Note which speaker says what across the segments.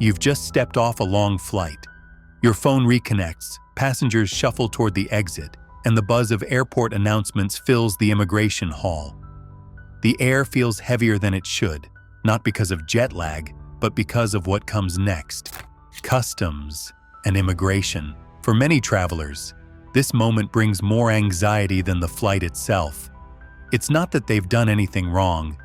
Speaker 1: You've just stepped off a long flight. Your phone reconnects, passengers shuffle toward the exit, and the buzz of airport announcements fills the immigration hall. The air feels heavier than it should, not because of jet lag, but because of what comes next: customs and immigration. For many travelers, this moment brings more anxiety than the flight itself. It's not that they've done anything wrong.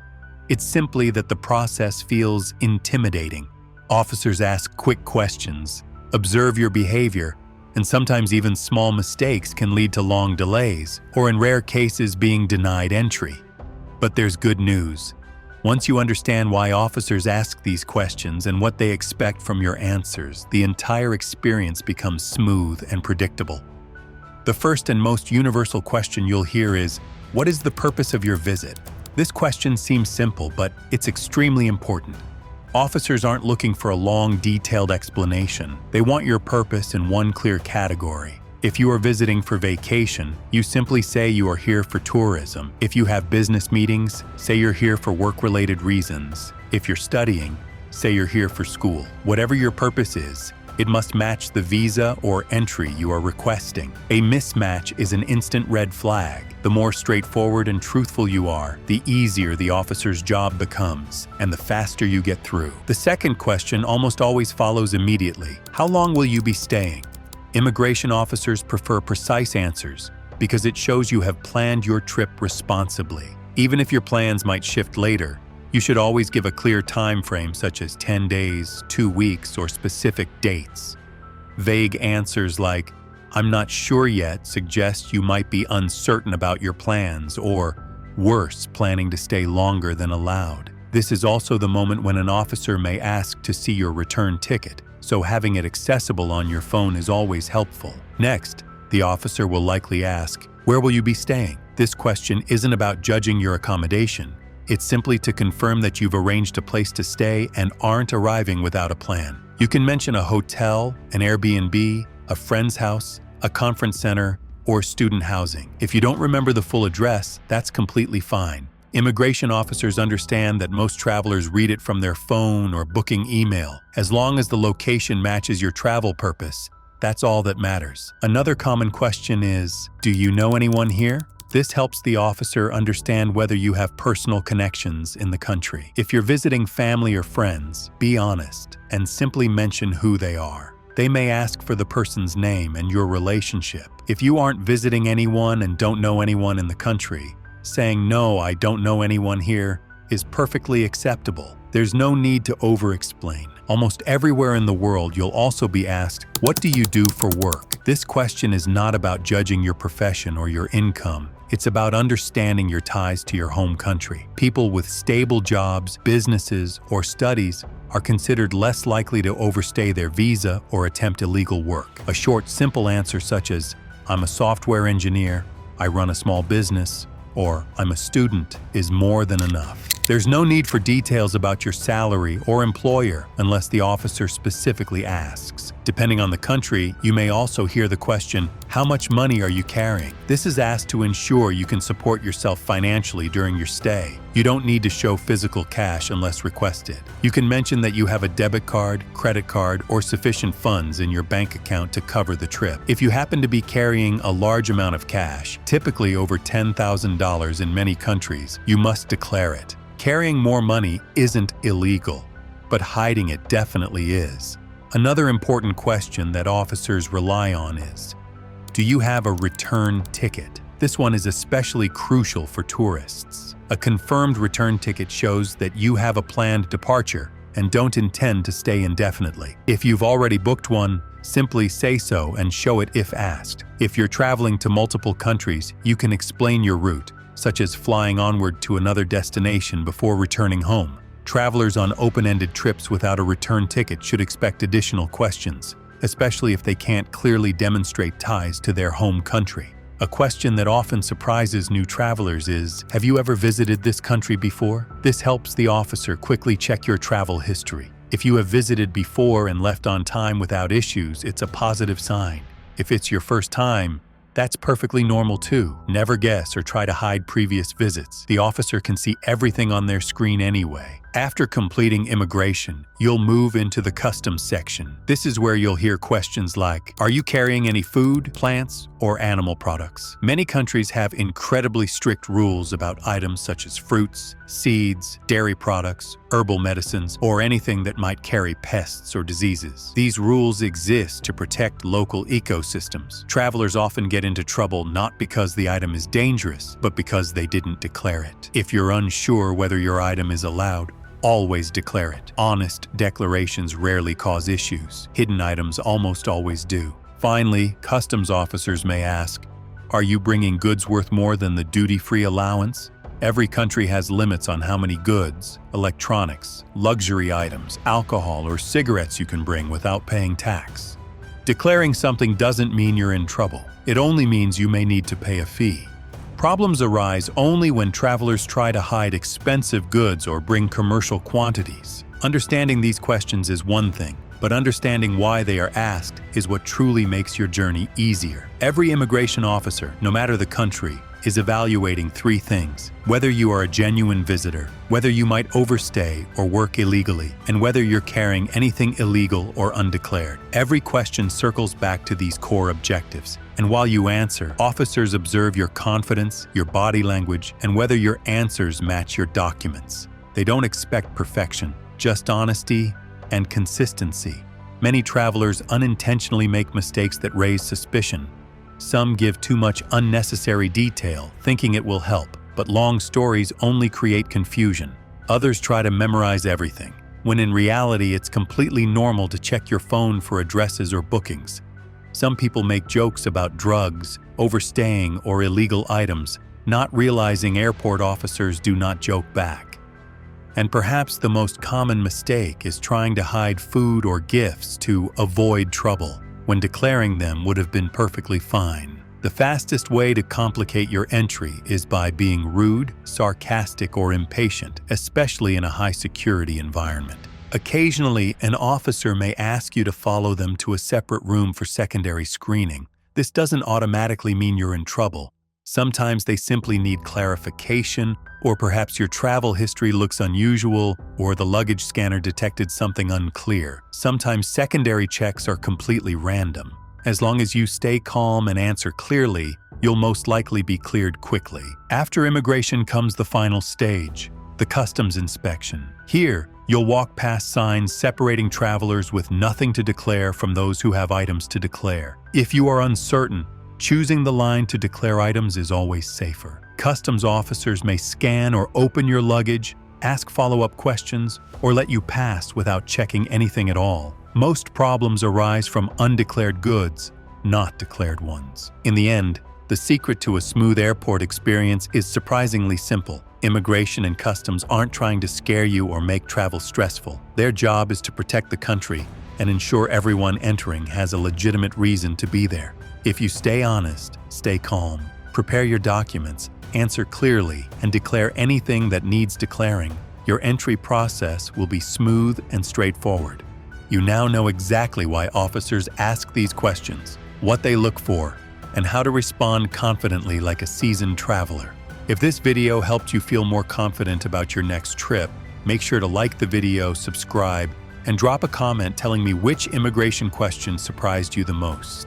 Speaker 1: It's simply that the process feels intimidating. Officers ask quick questions, observe your behavior, and sometimes even small mistakes can lead to long delays, or in rare cases being denied entry. But there's good news. Once you understand why officers ask these questions and what they expect from your answers, the entire experience becomes smooth and predictable. The first and most universal question you'll hear is, what is the purpose of your visit? This question seems simple, but it's extremely important. Officers aren't looking for a long, detailed explanation. They want your purpose in one clear category. If you are visiting for vacation, you simply say you are here for tourism. If you have business meetings, say you're here for work-related reasons. If you're studying, say you're here for school. Whatever your purpose is, it must match the visa or entry you are requesting. A mismatch is an instant red flag. The more straightforward and truthful you are, the easier the officer's job becomes, and the faster you get through. The second question almost always follows immediately. How long will you be staying? Immigration officers prefer precise answers because it shows you have planned your trip responsibly. Even if your plans might shift later, you should always give a clear time frame such as 10 days, 2 weeks, or specific dates. Vague answers like, "I'm not sure yet," suggest you might be uncertain about your plans, or, worse, planning to stay longer than allowed. This is also the moment when an officer may ask to see your return ticket, so having it accessible on your phone is always helpful. Next, the officer will likely ask, "Where will you be staying?" This question isn't about judging your accommodation. It's simply to confirm that you've arranged a place to stay and aren't arriving without a plan. You can mention a hotel, an Airbnb, a friend's house, a conference center, or student housing. If you don't remember the full address, that's completely fine. Immigration officers understand that most travelers read it from their phone or booking email. As long as the location matches your travel purpose, that's all that matters. Another common question is, do you know anyone here? This helps the officer understand whether you have personal connections in the country. If you're visiting family or friends, be honest and simply mention who they are. They may ask for the person's name and your relationship. If you aren't visiting anyone and don't know anyone in the country, saying, "No, I don't know anyone here," is perfectly acceptable. There's no need to over-explain. Almost everywhere in the world, you'll also be asked, "What do you do for work?" This question is not about judging your profession or your income. It's about understanding your ties to your home country. People with stable jobs, businesses, or studies are considered less likely to overstay their visa or attempt illegal work. A short, simple answer such as, "I'm a software engineer," "I run a small business," or "I'm a student" is more than enough. There's no need for details about your salary or employer unless the officer specifically asks. Depending on the country, you may also hear the question, "How much money are you carrying?" This is asked to ensure you can support yourself financially during your stay. You don't need to show physical cash unless requested. You can mention that you have a debit card, credit card, or sufficient funds in your bank account to cover the trip. If you happen to be carrying a large amount of cash, typically over $10,000 in many countries, you must declare it. Carrying more money isn't illegal, but hiding it definitely is. Another important question that officers rely on is, do you have a return ticket? This one is especially crucial for tourists. A confirmed return ticket shows that you have a planned departure and don't intend to stay indefinitely. If you've already booked one, simply say so and show it if asked. If you're traveling to multiple countries, you can explain your route, such as flying onward to another destination before returning home. Travelers on open-ended trips without a return ticket should expect additional questions, especially if they can't clearly demonstrate ties to their home country. A question that often surprises new travelers is, have you ever visited this country before? This helps the officer quickly check your travel history. If you have visited before and left on time without issues, it's a positive sign. If it's your first time, that's perfectly normal too. Never guess or try to hide previous visits. The officer can see everything on their screen anyway. After completing immigration, you'll move into the customs section. This is where you'll hear questions like, are you carrying any food, plants, or animal products? Many countries have incredibly strict rules about items such as fruits, seeds, dairy products, herbal medicines, or anything that might carry pests or diseases. These rules exist to protect local ecosystems. Travelers often get into trouble not because the item is dangerous, but because they didn't declare it. If you're unsure whether your item is allowed, always declare it. Honest declarations rarely cause issues. Hidden items almost always do. Finally, customs officers may ask, are you bringing goods worth more than the duty-free allowance? Every country has limits on how many goods, electronics, luxury items, alcohol, or cigarettes you can bring without paying tax. Declaring something doesn't mean you're in trouble. It only means you may need to pay a fee. Problems arise only when travelers try to hide expensive goods or bring commercial quantities. Understanding these questions is one thing, but understanding why they are asked is what truly makes your journey easier. Every immigration officer, no matter the country, is evaluating three things: whether you are a genuine visitor, whether you might overstay or work illegally, and whether you're carrying anything illegal or undeclared. Every question circles back to these core objectives. And while you answer, officers observe your confidence, your body language, and whether your answers match your documents. They don't expect perfection, just honesty and consistency. Many travelers unintentionally make mistakes that raise suspicion. Some give too much unnecessary detail, thinking it will help, but long stories only create confusion. Others try to memorize everything, when in reality it's completely normal to check your phone for addresses or bookings. Some people make jokes about drugs, overstaying, or illegal items, not realizing airport officers do not joke back. And perhaps the most common mistake is trying to hide food or gifts to avoid trouble, when declaring them would have been perfectly fine. The fastest way to complicate your entry is by being rude, sarcastic, or impatient, especially in a high-security environment. Occasionally, an officer may ask you to follow them to a separate room for secondary screening. This doesn't automatically mean you're in trouble. Sometimes they simply need clarification, or perhaps your travel history looks unusual, or the luggage scanner detected something unclear. Sometimes secondary checks are completely random. As long as you stay calm and answer clearly, you'll most likely be cleared quickly. After immigration comes the final stage, the customs inspection. Here, you'll walk past signs separating travelers with nothing to declare from those who have items to declare. If you are uncertain, choosing the line to declare items is always safer. Customs officers may scan or open your luggage, ask follow-up questions, or let you pass without checking anything at all. Most problems arise from undeclared goods, not declared ones. In the end, the secret to a smooth airport experience is surprisingly simple. Immigration and customs aren't trying to scare you or make travel stressful. Their job is to protect the country and ensure everyone entering has a legitimate reason to be there. If you stay honest, stay calm, prepare your documents, answer clearly, and declare anything that needs declaring, your entry process will be smooth and straightforward. You now know exactly why officers ask these questions, what they look for, and how to respond confidently like a seasoned traveler. If this video helped you feel more confident about your next trip, make sure to like the video, subscribe, and drop a comment telling me which immigration question surprised you the most.